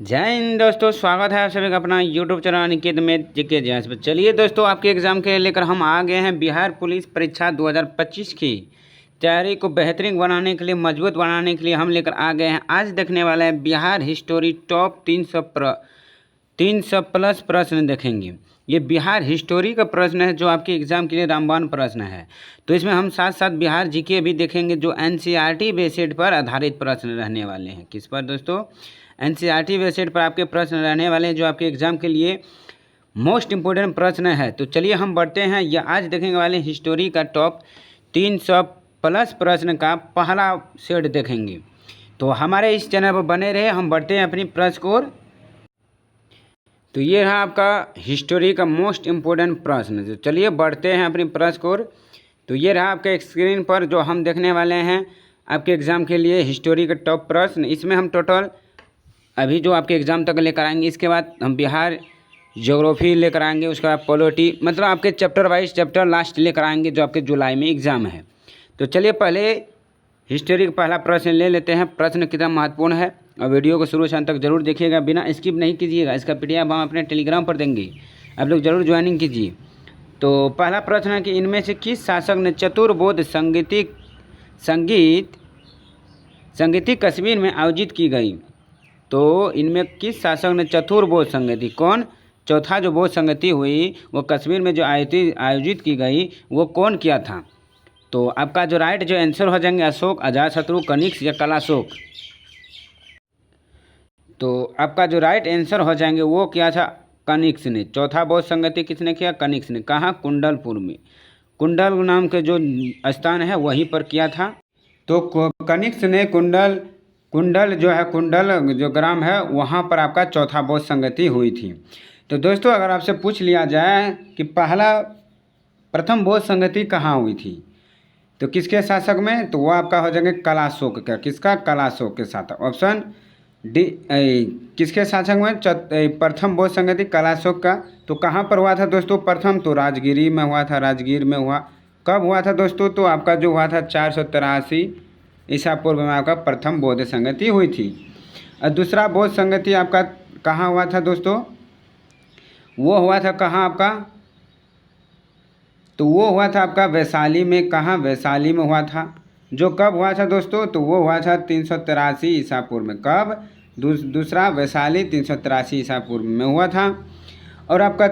जय हिंद दोस्तों, स्वागत है आप सभी का अपना यूट्यूब चैनल अनिकेत में जीके जांच पर। चलिए दोस्तों, आपके एग्ज़ाम के लेकर हम आ गए हैं। बिहार पुलिस परीक्षा 2025 की तैयारी को बेहतरीन बनाने के लिए, मजबूत बनाने के लिए हम लेकर आ गए हैं। आज देखने वाले हैं बिहार हिस्टोरी टॉप 300 प्लस प्रश्न देखेंगे। ये बिहार हिस्टोरी का प्रश्न है जो आपके एग्ज़ाम के लिए रामबाण प्रश्न है। तो इसमें हम साथ साथ बिहार जीके भी देखेंगे जो एनसीईआरटी बेसिड पर आधारित प्रश्न रहने वाले हैं। किस पर दोस्तों? एनसीईआरटी बेसिड पर आपके प्रश्न रहने वाले हैं जो आपके एग्ज़ाम के लिए मोस्ट इम्पोर्टेंट प्रश्न है। तो चलिए हम बढ़ते हैं। यह आज देखेंगे वाले हिस्टोरी का टॉप 300 प्लस प्रश्न का पहला सेट देखेंगे। तो हमारे इस चैनल पर बने रहे। हम बढ़ते हैं अपनी प्रश्न को। तो ये रहा आपका हिस्टोरी का मोस्ट इम्पोर्टेंट प्रश्न। तो चलिए बढ़ते हैं अपनी प्रश्न को। तो ये रहा आपके स्क्रीन पर जो हम देखने वाले हैं आपके एग्ज़ाम के लिए हिस्टोरी का टॉप प्रश्न। इसमें हम टोटल अभी जो आपके एग्ज़ाम तक लेकर आएंगे, इसके बाद हम बिहार ज्योग्राफी लेकर आएंगे, उसके बाद पॉलिटी, मतलब आपके चैप्टर वाइज चैप्टर लास्ट लेकर आएंगे जो आपके जुलाई में एग्ज़ाम है। तो चलिए पहले हिस्टोरी का पहला प्रश्न ले लेते हैं। प्रश्न कितना महत्वपूर्ण है और वीडियो को शुरू से अंत तक जरूर देखिएगा, बिना स्किप नहीं कीजिएगा। इसका PDF हम अपने टेलीग्राम पर देंगे, आप लोग जरूर ज्वाइनिंग कीजिए। तो पहला प्रश्न है कि इनमें से किस शासक ने चतुर्बोध संगीति कश्मीर में आयोजित की गई? तो इनमें किस शासक ने चतुर्बोध संगति, कौन चौथा जो बोध संगति हुई वो कश्मीर में जो आयोजित की गई वो कौन किया था? तो आपका जो राइट जो आंसर हो जाएंगे अशोक, अजातशत्रु, कनिष्क या कलाशोक। तो आपका जो राइट आंसर हो जाएंगे वो क्या था? कनिष्क ने। चौथा बौद्ध संगति किसने किया? कनिष्क ने। कहाँ? कुंडलपुर में। कुंडल नाम के जो स्थान है वहीं पर किया था। तो कनिष्क ने कुंडल जो ग्राम है वहाँ पर आपका चौथा बौद्ध संगति हुई थी। तो दोस्तों अगर आपसे पूछ लिया जाए कि प्रथम बौद्ध संगति कहाँ हुई थी तो किसके शासक में? तो वो आपका हो जाएंगे कलाशोक का। किसका? कलाशोक के साथ। Option D. किसके शासक में प्रथम बौद्ध संगति? कलाशोक का। तो कहाँ पर हुआ था दोस्तों प्रथम? तो राजगिरी में हुआ था। राजगीर में हुआ। कब हुआ था दोस्तों? तो आपका जो हुआ था 483 ईसा पूर्व में आपका प्रथम बौद्ध संगति हुई थी। और दूसरा बौद्ध संगति आपका कहाँ हुआ था दोस्तों? वो हुआ था कहाँ आपका? तो वो हुआ था आपका वैशाली में। कहाँ? वैशाली में हुआ था। जो कब हुआ था दोस्तों? तो वो हुआ था 383 ईसा पूर्व में। कब? दूसरा वैशाली 383 ईसा पूर्व में हुआ था। और आपका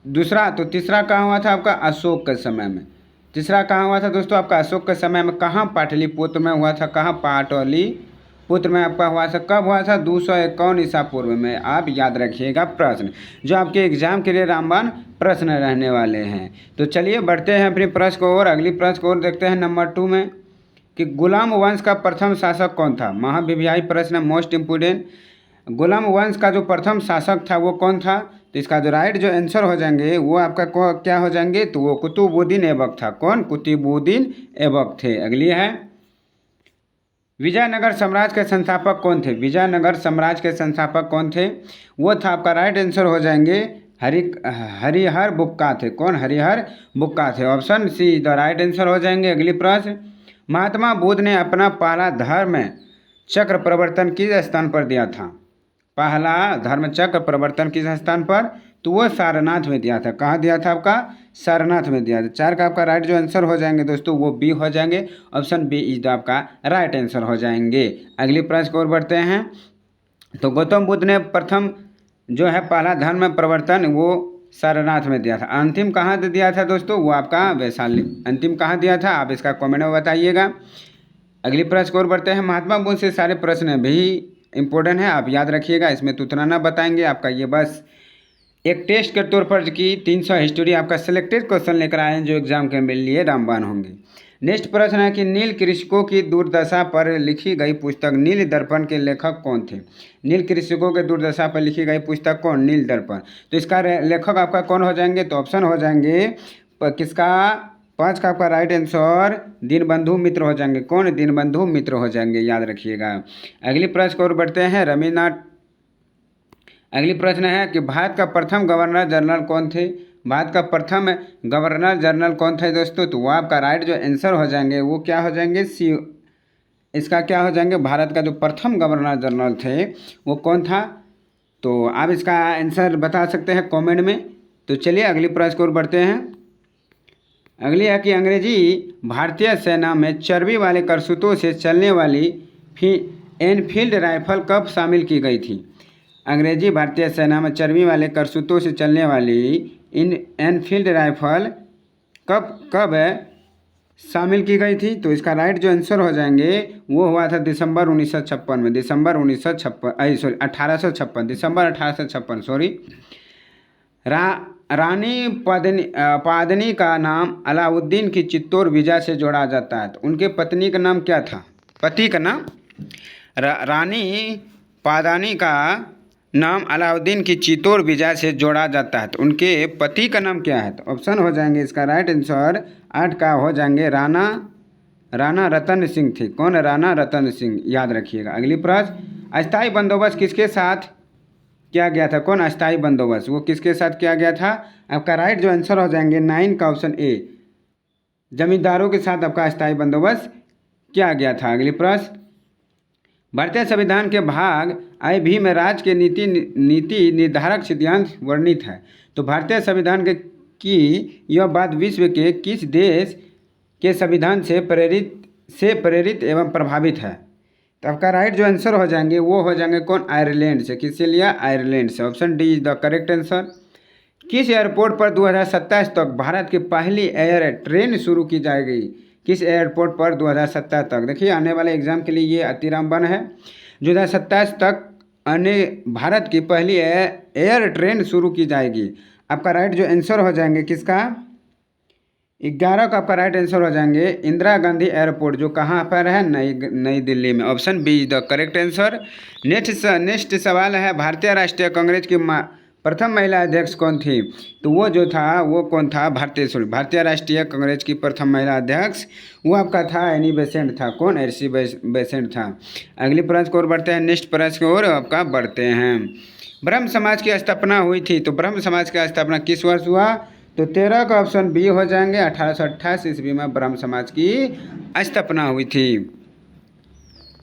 तीसरा कहाँ हुआ था आपका? अशोक के समय में। तीसरा कहाँ हुआ था दोस्तों? आपका अशोक के समय में। कहाँ? पाटलिपुत्र में हुआ था। कहाँ? पाटलिपुत्र में आपका हुआ था। कब हुआ था? 251 ईसा पूर्व में। आप याद रखिएगा प्रश्न जो आपके एग्जाम के लिए रामबाण प्रश्न रहने वाले हैं। तो चलिए बढ़ते हैं अपनी प्रश्न को और अगली प्रश्न को और देखते हैं नंबर 2 में कि गुलाम वंश का प्रथम शासक कौन था? महाविभीषी प्रश्न, मोस्ट इम्पोर्टेंट। गुलाम वंश का जो प्रथम शासक था वो कौन था? तो इसका जो राइट जो आंसर हो जाएंगे वो आपका क्या हो जाएंगे? तो वो कुतुबुद्दीन ऐबक था। कौन? कुतुबुद्दीन ऐबक थे। अगली है विजयनगर साम्राज्य के संस्थापक कौन थे? विजयनगर साम्राज्य के संस्थापक कौन थे? वो था आपका राइट आंसर हो जाएंगे हरिहर बुक्का थे। कौन? हरिहर बुक्का थे। Option see the right answer हो जाएंगे। अगली प्रश्न महात्मा बुद्ध ने अपना पहला धर्म चक्र प्रवर्तन किस स्थान पर दिया था? पहला धर्म चक्र प्रवर्तन किस स्थान पर? तो वो सारनाथ में दिया था। कहाँ दिया था आपका? सारनाथ में दिया था। 4 का आपका राइट जो आंसर हो जाएंगे दोस्तों वो बी हो जाएंगे। ऑप्शन बी इज द आपका राइट आंसर हो जाएंगे। अगली प्रश्न को और बढ़ते हैं। तो गौतम बुद्ध ने प्रथम जो है पहला धर्म प्रवर्तन वो सारनाथ में दिया था। अंतिम कहाँ दिया था दोस्तों? वो आपका वैशाली। अंतिम कहाँ दिया था? आप इसका कमेंट में बताइएगा। अगली प्रश्न को और बढ़ते हैं। महात्मा बुद्ध से सारे प्रश्न भी इम्पोर्टेंट है, आप याद रखिएगा। इसमें तो उतना ना बताएंगे, आपका ये बस एक टेस्ट के तौर पर कि 300 हिस्टोरी आपका सिलेक्टेड क्वेश्चन लेकर आए हैं जो एग्जाम के लिए रामबाण होंगे। नेक्स्ट प्रश्न है कि नील कृषकों की दुर्दशा पर लिखी गई पुस्तक नील दर्पण के लेखक कौन थे? नील कृषकों के दुर्दशा पर लिखी गई पुस्तक कौन? नील दर्पण। तो इसका लेखक आपका कौन हो जाएंगे? तो ऑप्शन हो जाएंगे किसका? 5 का आपका राइट आंसर दीनबंधु मित्र हो जाएंगे। कौन? दीनबंधु मित्र हो जाएंगे, याद रखिएगा। अगली प्रश्न को और बढ़ते हैं। अगली प्रश्न है कि भारत का प्रथम गवर्नर जनरल कौन थे? भारत का प्रथम गवर्नर जनरल कौन थे दोस्तों? तो वो आपका राइट जो आंसर हो जाएंगे वो क्या हो जाएंगे? इसका क्या हो जाएंगे, भारत का जो प्रथम गवर्नर जनरल थे वो कौन था। तो आप इसका आंसर बता सकते हैं कमेंट में। तो चलिए अगली प्रश्न की ओर बढ़ते हैं। अगली है कि अंग्रेजी भारतीय सेना में चर्बी वाले करतूतों से चलने वाली एनफील्ड राइफल कब शामिल की गई थी। अंग्रेजी भारतीय सेना में चर्बी वाले करतूतों से चलने वाली एनफील्ड राइफल कब शामिल की गई थी। तो इसका राइट जो आंसर हो जाएंगे वो हुआ था दिसंबर 1956 में, दिसंबर 1856 दिसंबर 1856 सॉरी। रानी पादनी का नाम अलाउद्दीन की चित्तौड़ विजय से जोड़ा जाता है। तो उनके पत्नी का नाम क्या था, पति का नाम। रानी पादनी का नाम अलाउद्दीन की चित्तौड़ विजय से जोड़ा जाता है। तो उनके पति का नाम क्या है। तो ऑप्शन हो जाएंगे इसका राइट आंसर 8 का हो जाएंगे राणा रतन सिंह थी। कौन, राणा रतन सिंह, याद रखिएगा। अगली प्रश्न, अस्थाई बंदोबस्त किसके साथ किया गया था। कौन, अस्थाई बंदोबस्त वो किसके साथ किया गया था। आपका राइट जो आंसर हो जाएंगे 9 का ऑप्शन ए, जमींदारों के साथ आपका अस्थाई बंदोबस्त किया गया था। अगली प्रश्न, भारतीय संविधान के भाग I में राज्य के नीति निर्धारक सिद्धांत वर्णित है। तो भारतीय संविधान के की यह बात विश्व के किस देश के संविधान से प्रेरित एवं प्रभावित है। तो आपका राइट जो आंसर हो जाएंगे वो हो जाएंगे कौन, आयरलैंड से। किससे लिया, आयरलैंड से। Option D is the correct answer. किस एयरपोर्ट पर 2027 तक भारत की पहली एयर ट्रेन शुरू की जाएगी। किस एयरपोर्ट पर 2027 तक। देखिए आने वाले एग्जाम के लिए ये अति रामबाण है। 2027 तक भारत की पहली एयर ट्रेन शुरू की जाएगी। आपका राइट जो आंसर हो जाएंगे किसका, 11 का आपका राइट आंसर हो जाएंगे इंदिरा गांधी एयरपोर्ट, जो कहाँ पर है, नई दिल्ली में। Option B is the correct answer. Next सवाल है, भारतीय राष्ट्रीय कांग्रेस की प्रथम महिला अध्यक्ष कौन थी। तो वो जो था वो कौन था, भारतीय राष्ट्रीय कांग्रेस की प्रथम महिला अध्यक्ष वो आपका था एनी बेसेंट था। कौन, एसी बेसेंट था। अगली प्रश्न की ओर बढ़ते हैं, नेक्स्ट प्रश्न की ओर आपका बढ़ते हैं। ब्रह्म समाज की स्थापना हुई थी। तो ब्रह्म समाज की स्थापना किस वर्ष हुआ। तो 13 का ऑप्शन बी हो जाएंगे 1828 ईस्वी में ब्रह्म समाज की स्थापना हुई थी।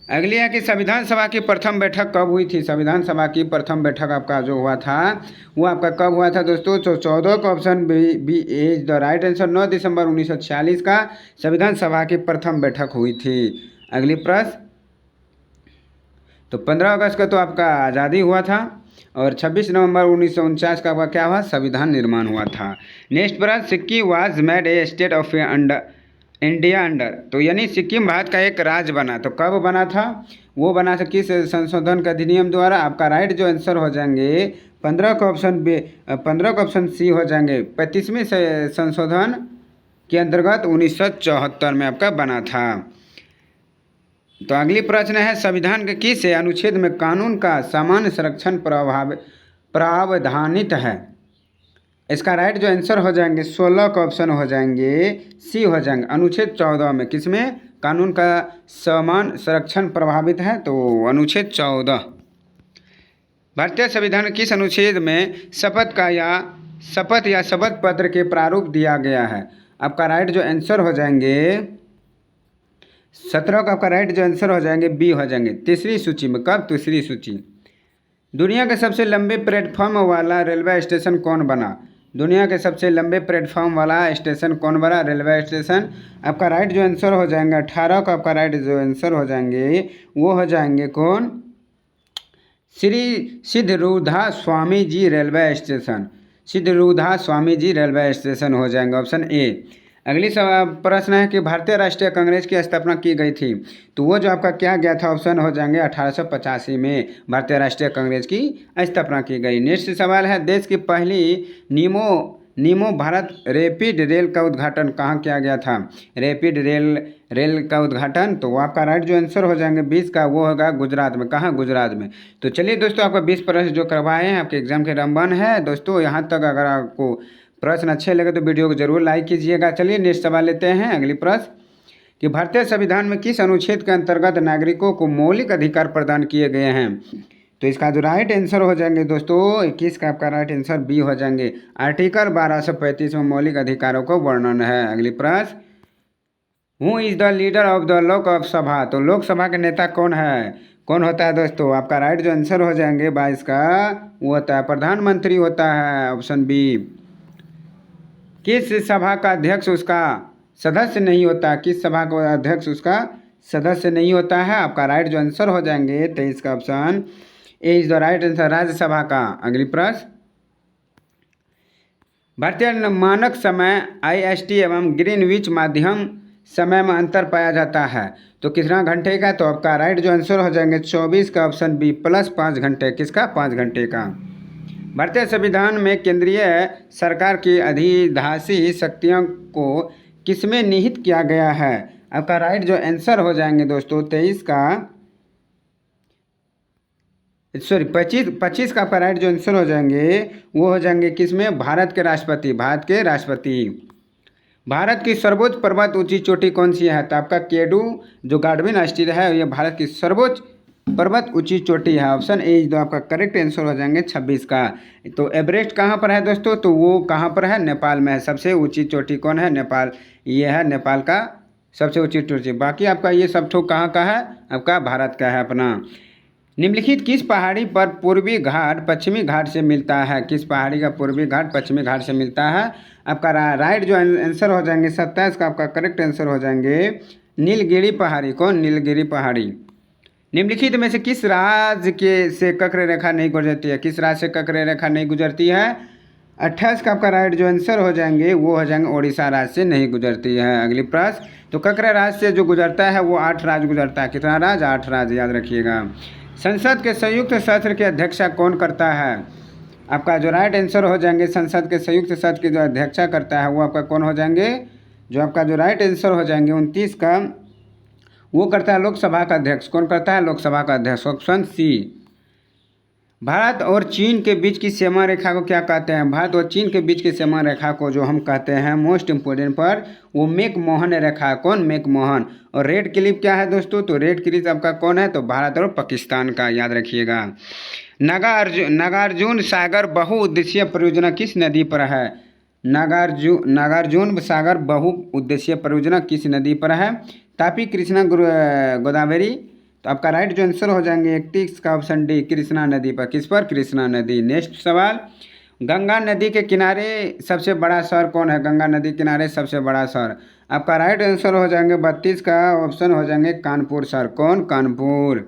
अगली है कि संविधान सभा की प्रथम बैठक कब हुई थी। संविधान सभा की प्रथम बैठक आपका जो हुआ था वो आपका कब हुआ था दोस्तों। तो 14 का option B is the right answer. 9 दिसंबर 1946 का संविधान सभा की प्रथम बैठक हुई थी। अगली प्रश्न, तो 15 अगस्त का तो आपका आज़ादी हुआ था और 26 नवंबर 1949 का आपका क्या हुआ, संविधान निर्माण हुआ था। नेक्स्ट प्रश्न, Sikkim was made a state of India under. तो यानी सिक्किम भारत का एक राज्य बना। तो कब बना था, वो बना था किस संशोधन का अधिनियम द्वारा। आपका राइट जो आंसर हो जाएंगे 15 का ऑप्शन सी हो जाएंगे 35वें संशोधन के अंतर्गत 1974 में आपका बना था। तो अगली प्रश्न है, संविधान के किस अनुच्छेद में कानून का सामान्य संरक्षण प्रावधानित है। इसका राइट जो आंसर हो जाएंगे 16 का ऑप्शन हो जाएंगे सी हो जाएंगे अनुच्छेद 14 में। किसमें, कानून का समान संरक्षण प्रभावित है। तो अनुच्छेद 14। भारतीय संविधान किस अनुच्छेद में शपथ या शपथ पत्र के प्रारूप दिया गया है। आपका राइट जो आंसर हो जाएंगे 17 का आपका राइट जो आंसर हो जाएंगे बी हो जाएंगे तीसरी सूची में। कब, तीसरी सूची। दुनिया के सबसे लंबे प्लेटफॉर्म वाला रेलवे स्टेशन कौन बना। दुनिया के सबसे लंबे प्लेटफॉर्म वाला स्टेशन कौन बना, रेलवे स्टेशन। आपका राइट जो आंसर हो जाएंगे 18 का आपका राइट जो आंसर हो जाएंगे वो हो जाएंगे कौन, Shri सिद्धरूढ़ा Swami ji railway station. सिद्धरूढ़ा Swami ji railway station हो जाएंगे ऑप्शन ए। अगली प्रश्न है कि भारतीय राष्ट्रीय कांग्रेस की स्थापना की गई थी। तो वो जो आपका क्या गया था, ऑप्शन हो जाएंगे 1885 में भारतीय राष्ट्रीय कांग्रेस की स्थापना की गई। नेक्स्ट सवाल है, देश की पहली नीमो भारत रैपिड रेल का उद्घाटन कहाँ किया गया था। रैपिड रेल का उद्घाटन, तो वो आपका राइट जो आंसर हो जाएंगे 20 का वो होगा गुजरात में। कहाँ, गुजरात में। तो चलिए दोस्तों, आपका 20 प्रश्न जो करवाए हैं आपके एग्जाम के रामबाण है दोस्तों। यहाँ तक अगर आपको प्रश्न अच्छे लगे तो वीडियो को जरूर लाइक कीजिएगा। चलिए नेक्स्ट सवाल लेते हैं। अगली प्रश्न कि भारतीय संविधान में किस अनुच्छेद के अंतर्गत नागरिकों को मौलिक अधिकार प्रदान किए गए हैं। तो इसका जो राइट आंसर हो जाएंगे दोस्तों 21 का आपका राइट आंसर बी हो जाएंगे आर्टिकल 1235 में मौलिक अधिकारों को वर्णन है। अगली प्रश्न, who is the leader of the Lok Sabha, तो लोकसभा के नेता कौन है, कौन होता है दोस्तों। आपका राइट जो आंसर हो जाएंगे 22 का वो होता है प्रधानमंत्री होता है, ऑप्शन बी। किस सभा का अध्यक्ष उसका सदस्य नहीं होता, किस सभा का अध्यक्ष उसका सदस्य नहीं होता है। आपका राइट जो आंसर हो जाएंगे 23 का option A is the right answer, Rajya Sabha का। अगली प्रश्न, भारतीय मानक समय IST एवं ग्रीनविच माध्यम समय में अंतर पाया जाता है, तो कितना घंटे का। तो आपका राइट जो आंसर हो जाएंगे 24 का ऑप्शन बी प्लस 5 घंटे, किसका 5 घंटे का। भारतीय संविधान में केंद्रीय सरकार की अधिधासी शक्तियों को किसमें निहित किया गया है। आपका राइट जो आंसर हो जाएंगे दोस्तों 23 का 25 का आपका राइट जो आंसर हो जाएंगे वो हो जाएंगे किसमें, भारत के राष्ट्रपति, भारत के राष्ट्रपति। भारत की सर्वोच्च पर्वत ऊंची चोटी कौन सी है, तो आपका केडू जो गार्डविन स्थित है ये भारत की सर्वोच्च पर्वत ऊंची चोटी है, ऑप्शन ए जो आपका करेक्ट आंसर हो जाएंगे 26 का। तो एवरेस्ट कहाँ पर है दोस्तों, तो वो कहाँ पर है, नेपाल में है। सबसे ऊंची चोटी कौन है, नेपाल, ये है नेपाल का सबसे ऊंची चोटी। बाकी आपका ये सब ठोक कहाँ का है, आपका भारत का है अपना। निम्नलिखित किस पहाड़ी पर पूर्वी घाट पश्चिमी घाट से मिलता है, किस पहाड़ी का पूर्वी घाट पश्चिमी घाट से मिलता है। आपका राइट जो आंसर हो जाएंगे 27 का आपका करेक्ट आंसर हो जाएंगे नीलगिरी पहाड़ी, कौन, नीलगिरी पहाड़ी। निम्नलिखित में से किस राज्य के से कक्र रेखा नहीं गुजरती है, किस राज्य से कक्र रेखा नहीं गुजरती है। 28 का आपका राइट जो आंसर हो जाएंगे वो हो जाएंगे उड़ीसा राज्य से नहीं गुजरती है। अगली प्रश्न, तो कक्र राज्य से जो गुजरता है वो 8 राज्य गुजरता है, कितना राज्य, 8 राज्य, याद रखिएगा। संसद के संयुक्त सत्र की अध्यक्षता कौन करता है। आपका जो राइट आंसर हो जाएंगे संसद के संयुक्त सत्र की जो अध्यक्षता करता है वो आपका कौन हो जाएंगे, जो आपका जो राइट आंसर हो जाएंगे 29 का वो करता है लोकसभा का अध्यक्ष, कौन करता है, लोकसभा का अध्यक्ष, ऑप्शन सी। भारत और चीन के बीच की सीमा रेखा को क्या कहते हैं, भारत और चीन के बीच की सीमा रेखा को जो हम कहते हैं मोस्ट इम्पोर्टेंट पर वो मैक-मोहन रेखा, कौन, मैक-मोहन। और रेड क्लिप क्या है दोस्तों, तो रेड क्लिप आपका कौन है, तो भारत और पाकिस्तान का, याद रखिएगा। नागार्जुन सागर बहुउद्देशीय परियोजना किस नदी पर है, नागार्जुन सागर बहुउद्देशीय परियोजना किस नदी पर है। तापी, कृष्णा, गोदावरी। तो आपका राइट जो आंसर हो जाएंगे 31 का ऑप्शन डी कृष्णा नदी पर, किस पर, कृष्णा नदी। नेक्स्ट सवाल, गंगा नदी के किनारे सबसे बड़ा शहर कौन है, गंगा नदी के किनारे सबसे बड़ा शहर। आपका राइट आंसर हो जाएंगे 32 का ऑप्शन हो जाएंगे कानपुर शहर, कौन, कानपुर।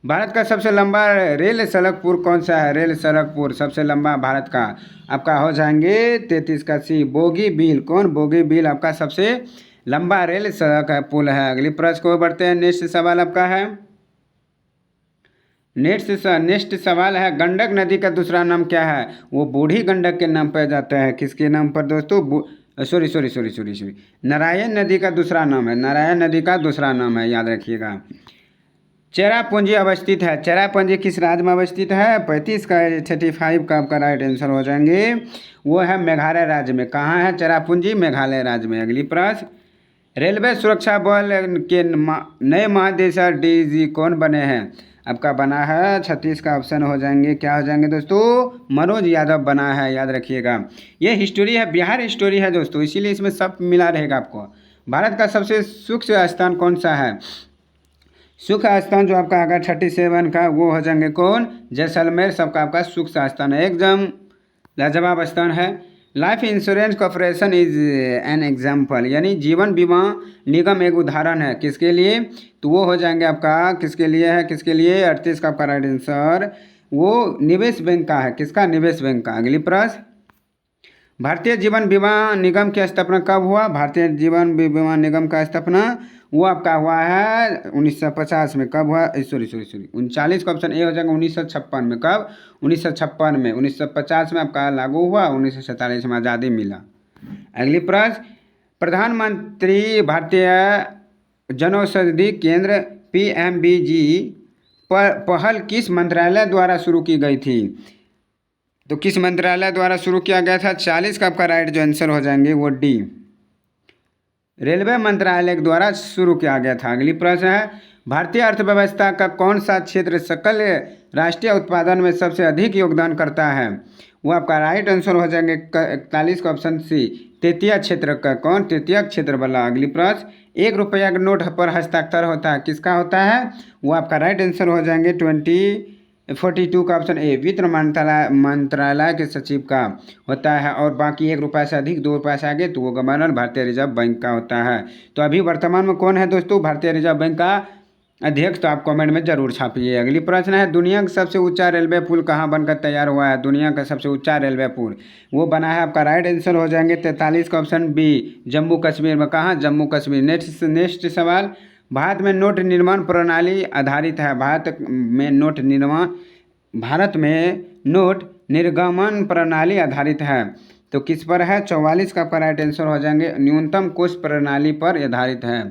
भारत का सबसे लंबा रेल सड़क पुल कौन सा है, रेल सड़क पुल सबसे लंबा भारत का आपका हो जाएंगे 33 का सी बोगीबील, कौन, बोगीबील आपका सबसे लंबा रेल सड़क है, पुल है। अगली प्रश्न को बढ़ते हैं, नेक्स्ट सवाल आपका है, नेक्स्ट सवाल है गंडक नदी का दूसरा नाम क्या है, वो बूढ़ी गंडक के नाम पर जाता है, किसके नाम पर दोस्तों, सॉरी नारायण नदी का दूसरा नाम है, नारायण नदी का दूसरा नाम है, याद रखिएगा। चेरापूंजी अवस्थित है, चेरापूंजी किस राज्य में अवस्थित है, 35 का 35 का आपका राइट आंसर हो जाएंगे वो है मेघालय राज्य में, कहाँ है चेरापूंजी, मेघालय राज्य में। अगली प्रश्न, रेलवे सुरक्षा बल के नए महानिदेशक DG कौन बने हैं, आपका बना है 36 का ऑप्शन हो जाएंगे क्या हो जाएंगे दोस्तों, मनोज यादव बना है, याद रखिएगा। ये हिस्टोरी है, बिहार हिस्टोरी है दोस्तों, इसीलिए इसमें सब मिला रहेगा आपको। भारत का सबसे सूक्ष्म स्थान कौन सा है, सूक्ष्म स्थान जो आपका आएगा 37 का वो हो जाएंगे कौन, जैसलमेर सबका आपका सूक्ष्म स्थान है, एकदम लाजवाब स्थान है। Life insurance corporation is an example, यानी जीवन बीमा निगम एक उदाहरण है, किसके लिए, तो वो हो जाएंगे आपका किसके लिए है, किसके लिए, 38 का आपका राइट आंसर वो निवेश बैंक का है, किसका, निवेश बैंक का। अगली प्रश्न, भारतीय जीवन बीमा निगम की स्थापना कब हुआ, भारतीय जीवन बीमा निगम का स्थापना वो आपका हुआ है 1950 में, कब हुआ, सॉरी 39 का ऑप्शन ए हो जाएगा 1956 में, कब, 1956 में, 1950 में आपका लागू हुआ, 1947 में आज़ादी मिला। अगली प्रश्न, प्रधानमंत्री भारतीय जनौषधि केंद्र PMBG पर पहल किस मंत्रालय द्वारा शुरू की गई थी, तो किस मंत्रालय द्वारा शुरू किया गया था, 40 का आपका राइट जो आंसर हो जाएंगे वो डी, रेलवे मंत्रालय के द्वारा शुरू किया गया था। अगली प्रश्न है, भारतीय अर्थव्यवस्था का कौन सा क्षेत्र सकल राष्ट्रीय उत्पादन में सबसे अधिक योगदान करता है, वो आपका राइट आंसर हो जाएंगे 41 का ऑप्शन सी तृतीय क्षेत्र का कौन? तृतीय क्षेत्र वाला। अगली प्रश्न, 1 रुपया के नोट पर हस्ताक्षर होता है, किसका होता है? वो आपका राइट आंसर हो जाएंगे 2042 का ऑप्शन ए, वित्त मंत्रालय के सचिव का होता है। और बाकी 1 रुपये से अधिक 2 रुपये से आगे तो वो गवर्नर भारतीय रिजर्व बैंक का होता है। तो अभी वर्तमान में कौन है दोस्तों भारतीय रिजर्व बैंक का अध्यक्ष? तो आप कमेंट में जरूर छापिए। अगली प्रश्न है, दुनिया का सबसे ऊंचा रेलवे पुल कहाँ बनकर तैयार हुआ है? दुनिया का सबसे ऊंचा रेलवे पुल वो बना है, आपका राइट आंसर हो जाएंगे 43 का ऑप्शन बी, जम्मू कश्मीर में। कहाँ? जम्मू कश्मीर। नेक्स्ट सवाल, भारत में नोट निर्माण प्रणाली आधारित है। भारत में नोट निर्गमन प्रणाली आधारित है, तो किस पर है? 44 का आपका राइट आंसर हो जाएंगे, न्यूनतम कोष प्रणाली पर आधारित है।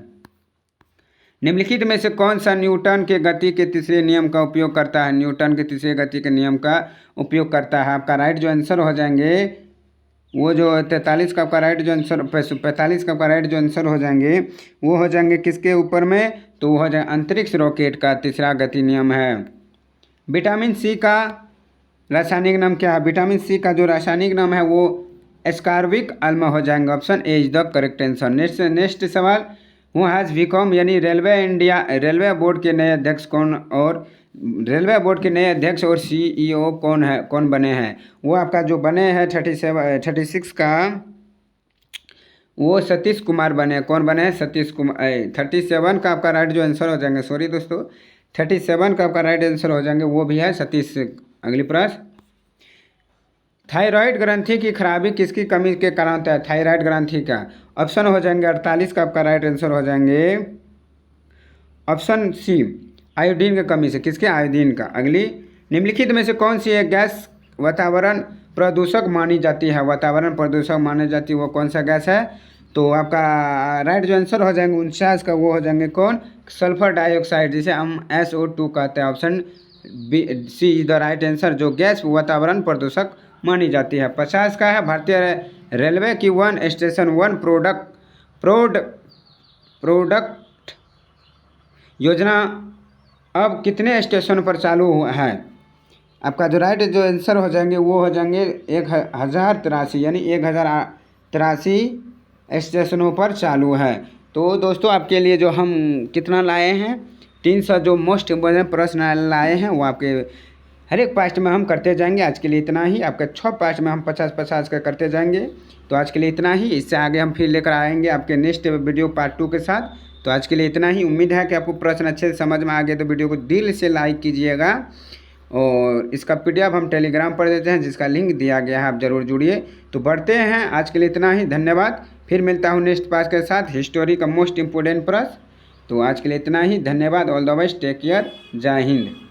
निम्नलिखित में से कौन सा न्यूटन के गति के तीसरे नियम का उपयोग करता है? न्यूटन के तीसरे गति के नियम का उपयोग करता है। आपका राइट जो आंसर हो जाएंगे वो जो 43 का आपका राइट जो आंसर 45 का आपका राइट जो आंसर हो जाएंगे वो हो जाएंगे किसके ऊपर में? तो वो हो जाए अंतरिक्ष रॉकेट का तीसरा गति नियम है। विटामिन सी का रासायनिक नाम क्या है? विटामिन सी का जो रासायनिक नाम है वो एस्कॉर्बिक अम्ल हो जाएंगे, option A is the correct answer. Next सवाल, हु हैज़ बिकम यानी रेलवे बोर्ड के नए अध्यक्ष कौन? और रेलवे बोर्ड के नए अध्यक्ष और सीईओ कौन बने हैं? वो आपका जो बने हैं 36 का वो सतीश कुमार बने। कौन बने हैं? सतीश कुमार। 37 का आपका राइट जो आंसर हो जाएंगे, सॉरी दोस्तों 37 का आपका राइट आंसर हो जाएंगे वो भी है सतीश। अगली प्रश्न, थायराइड ग्रंथि की खराबी किसकी कमी के कारण होता है? थायराइड ग्रंथि का ऑप्शन हो जाएंगे 48 का आपका राइट आंसर हो जाएंगे ऑप्शन सी, आयोडीन की कमी से। किसके? आयोडीन का। अगली, निम्नलिखित में से कौन सी एक गैस वातावरण प्रदूषक मानी जाती है? वातावरण प्रदूषक मानी जाती है वो कौन सा गैस है? तो आपका राइट जो आंसर हो जाएंगे 49 का वो हो जाएंगे कौन? सल्फर डाइऑक्साइड, जिसे हम SO2 कहते हैं। Option B C is the right answer, जो गैस वातावरण प्रदूषक मानी जाती है। 50 का है, भारतीय रेलवे की वन स्टेशन वन प्रोडक्ट योजना अब कितने स्टेशन पर चालू है? आपका जो राइट जो आंसर हो जाएंगे वो हो जाएंगे 1083 यानी 1083 स्टेशनों पर चालू है। तो दोस्तों आपके लिए जो हम कितना लाए हैं 300 जो मोस्ट इम्पोर्टेंट प्रश्न लाए हैं वो आपके हर एक पार्ट में हम करते जाएंगे। आज के लिए इतना ही। आपका 6 पार्ट में हम 50-50 का करते जाएंगे। तो आज के लिए इतना ही। इससे आगे हम फिर लेकर आएंगे आपके नेक्स्ट वीडियो पार्ट 2 के साथ। तो आज के लिए इतना ही। उम्मीद है कि आपको प्रश्न अच्छे से समझ में आ गए। तो वीडियो को दिल से लाइक कीजिएगा और इसका PDF हम टेलीग्राम पर देते हैं जिसका लिंक दिया गया है, आप ज़रूर जुड़िए। तो बढ़ते हैं। आज के लिए इतना ही। धन्यवाद। फिर मिलता हूँ नेक्स्ट पार्ट के साथ हिस्टोरी का मोस्ट इम्पोर्टेंट प्रश्न। तो आज के लिए इतना ही। धन्यवाद। All the best. Take care. जय हिंद।